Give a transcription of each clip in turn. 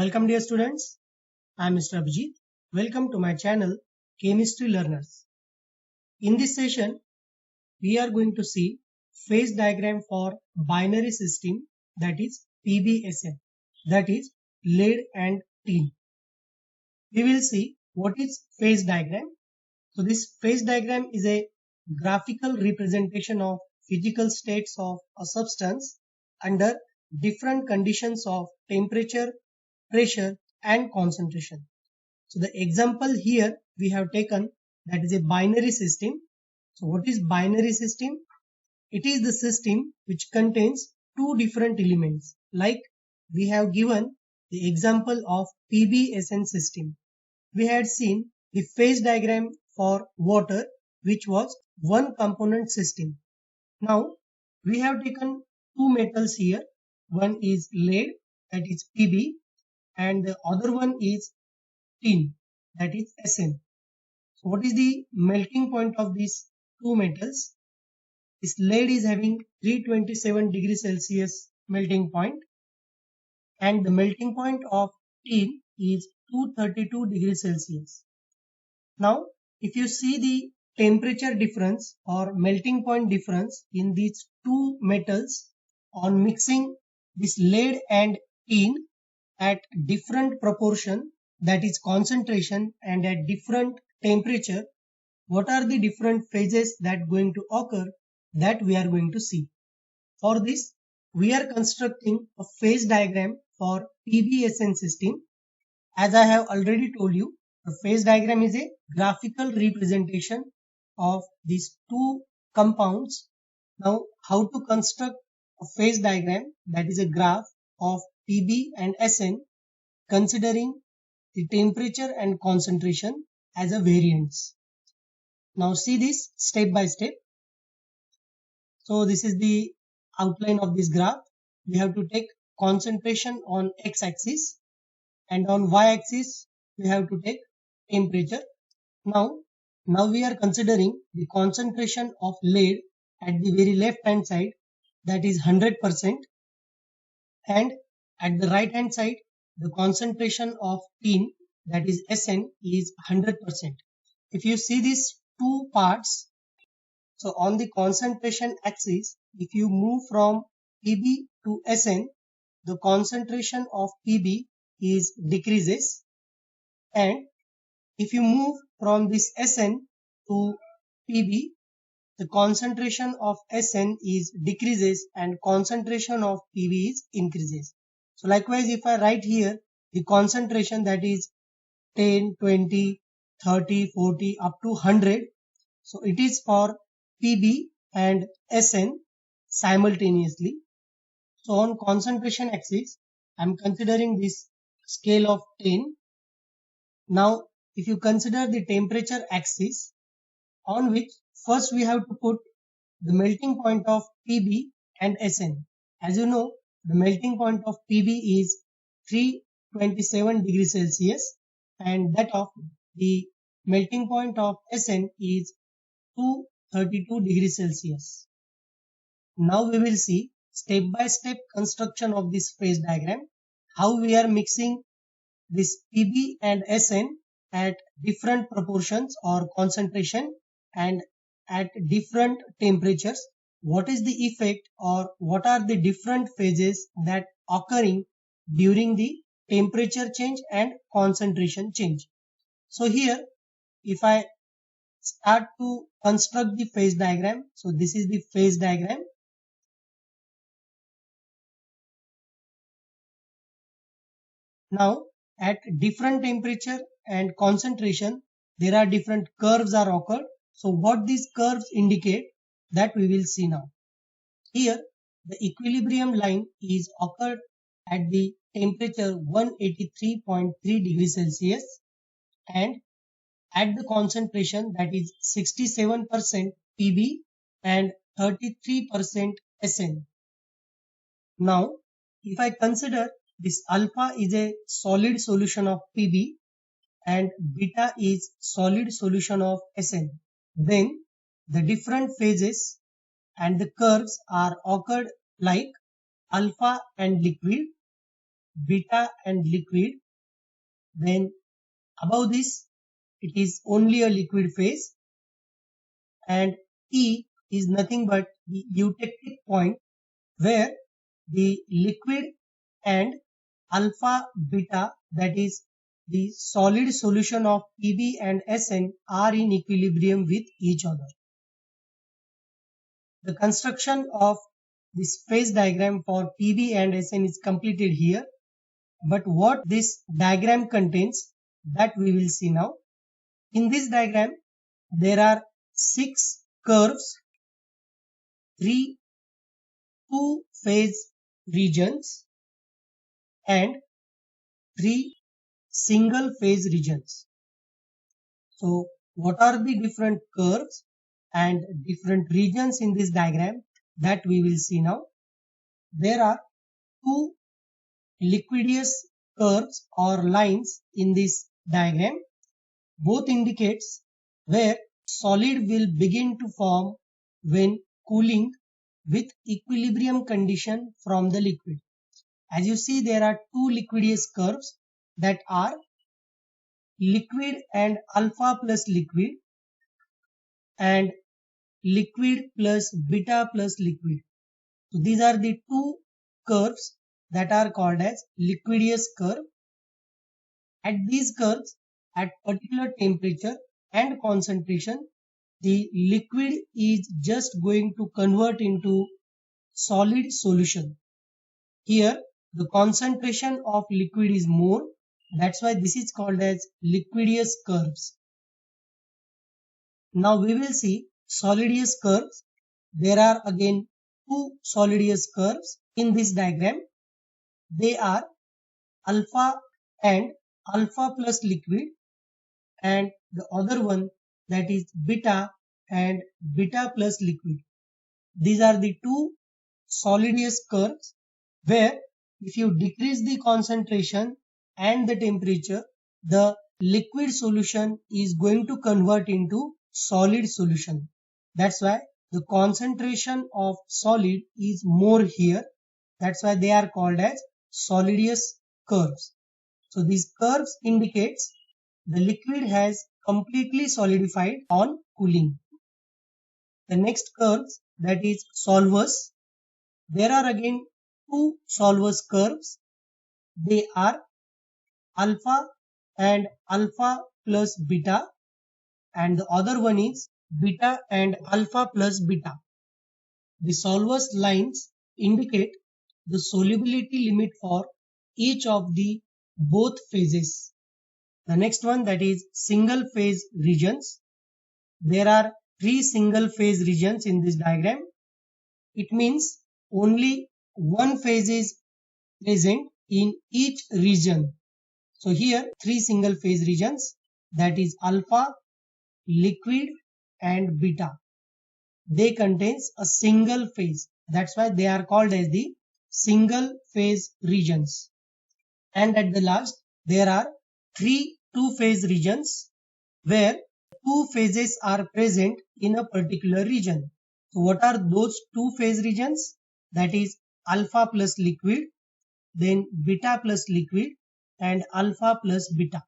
Welcome dear students, I am Mr. Abhijit. Welcome to my channel Chemistry Learners. In this session, we are going to see phase diagram for binary system, that is PBSN, that is lead and tin. We will see what is phase diagram. So this phase diagram is a graphical representation of physical states of a substance under different conditions of temperature, pressure and concentration. So the example here we have taken, that is a binary system. So what is binary system? It is the system which contains two different elements, like we have given the example of PBSN system. We had seen the phase diagram for water, which was one component system. Now we have taken two metals here. One is lead, that is Pb, and the other one is tin, that is Sn. So what is the melting point of these two metals? This lead is having 327 degrees Celsius melting point, and the melting point of tin is 232 degrees Celsius. Now if you see the temperature difference or melting point difference in these two metals on mixing this lead and tin at different proportion, that is concentration, and at different temperature, what are the different phases that going to occur, that we are going to see. For this, we are constructing a phase diagram for PBSN system. As I have already told you, the phase diagram is a graphical representation of these two compounds. Now, how to construct a phase diagram, that is a graph of Pb and Sn, considering the temperature and concentration as a variance. Now see this step by step. So this is the outline of this graph. We have to take concentration on x-axis, and on y-axis we have to take temperature. Now we are considering the concentration of lead at the very left hand side, that is 100%, and at the right hand side the concentration of tin, that is Sn, is 100%. If you see these two parts, so on the concentration axis, if you move from Pb to Sn, the concentration of Pb is decreases, and if you move from this Sn to Pb, the concentration of Sn is decreases and concentration of Pb is increases. So likewise, if I write here the concentration, that is 10, 20, 30, 40 up to 100, so it is for Pb and Sn simultaneously. So on concentration axis, I am considering this scale of 10. Now if you consider the temperature axis, on which first we have to put the melting point of Pb and Sn. As you know, the melting point of Pb is 327 degrees Celsius, and that of the melting point of Sn is 232 degrees Celsius. Now we will see step by step construction of this phase diagram, how we are mixing this Pb and Sn at different proportions or concentration and at different temperatures. What is the effect, or what are the different phases that occurring during the temperature change and concentration change. So here, if I start to construct the phase diagram, so this is the phase diagram. Now at different temperature and concentration, there are different curves are occurred. So what these curves indicate, that we will see now. Here the equilibrium line is occurred at the temperature 183.3 degrees Celsius and at the concentration, that is 67% Pb and 33% Sn. Now if I consider this alpha is a solid solution of Pb and beta is solid solution of Sn, then the different phases and the curves are occurred like alpha and liquid, beta and liquid. Then above this it is only a liquid phase, and T is nothing but the eutectic point where the liquid and alpha beta, that is the solid solution of Pb and Sn, are in equilibrium with each other. The construction of this phase diagram for Pb and Sn is completed here, but what this diagram contains, that we will see now. In this diagram there are 6 curves, 3 two-phase regions and 3 single-phase regions. So what are the different curves and different regions in this diagram, that we will see now. There are 2 liquidous curves or lines in this diagram. Both indicates where solid will begin to form when cooling with equilibrium condition from the liquid. As you see, there are 2 liquidous curves, that are liquid and alpha plus liquid and liquid plus beta plus liquid. So these are the 2 curves that are called as liquidous curve. At these curves, at particular temperature and concentration, the liquid is just going to convert into solid solution. Here the concentration of liquid is more, that's why this is called as liquidous curves. Now we will see solidus curves. There are again 2 solidus curves in this diagram. They are alpha and alpha plus liquid, and the other one, that is beta and beta plus liquid. These are the 2 solidus curves where if you decrease the concentration and the temperature, the liquid solution is going to convert into solid solution. That's why the concentration of solid is more here. That's why they are called as solidus curves. So these curves indicates the liquid has completely solidified on cooling. The next curves, that is solvus. There are again 2 solvus curves. They are alpha and alpha plus beta, and the other one is beta and alpha plus beta. The solvus lines indicate the solubility limit for each of the both phases. The next one, that is single phase regions. There are 3 single phase regions in this diagram. It means only one phase is present in each region. So here 3 single phase regions, that is alpha, liquid and beta. They contains a single phase. That's why they are called as the single phase regions. And at the last there are 3 two-phase regions where 2 phases are present in a particular region. So what are those 2 phase regions? That is alpha plus liquid, then beta plus liquid and alpha plus beta.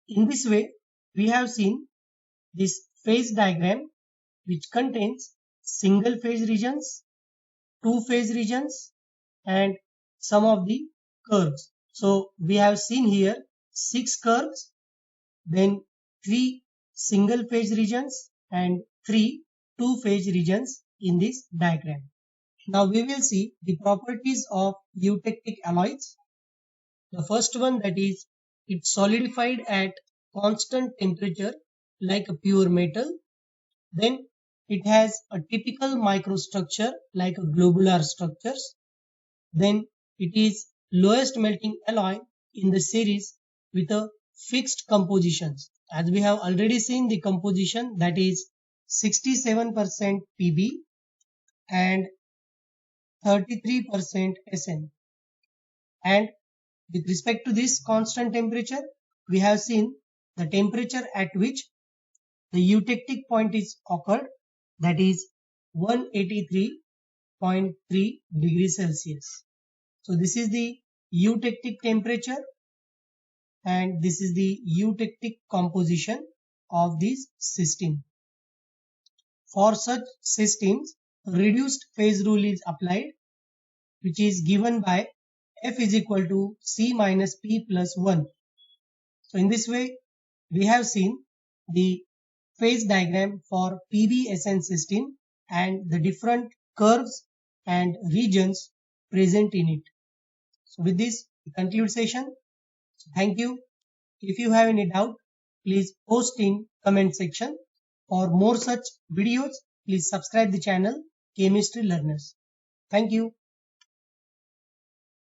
In this way we have seen this phase diagram which contains single phase regions, 2 phase regions and some of the curves. So we have seen here 6 curves, then 3 single phase regions and 3 two phase regions in this diagram. Now we will see the properties of eutectic alloys. The first one, that is it solidified at constant temperature like a pure metal. Then it has a typical microstructure like a globular structures. Then it is lowest melting alloy in the series with a fixed compositions. As we have already seen the composition, that is 67% Pb and 33% Sn. And with respect to this constant temperature, we have seen the temperature at which the eutectic point is occurred, that is 183.3 degrees Celsius. So this is the eutectic temperature, and this is the eutectic composition of this cysteine. For such cysteines, reduced phase rule is applied, which is given by F is equal to C minus P plus 1. So in this way, we have seen the phase diagram for PbSN cysteine and the different curves and regions present in it. So with this, we conclude session. Thank you. If you have any doubt, please post in comment section. For more such videos, please subscribe the channel Chemistry Learners. Thank you.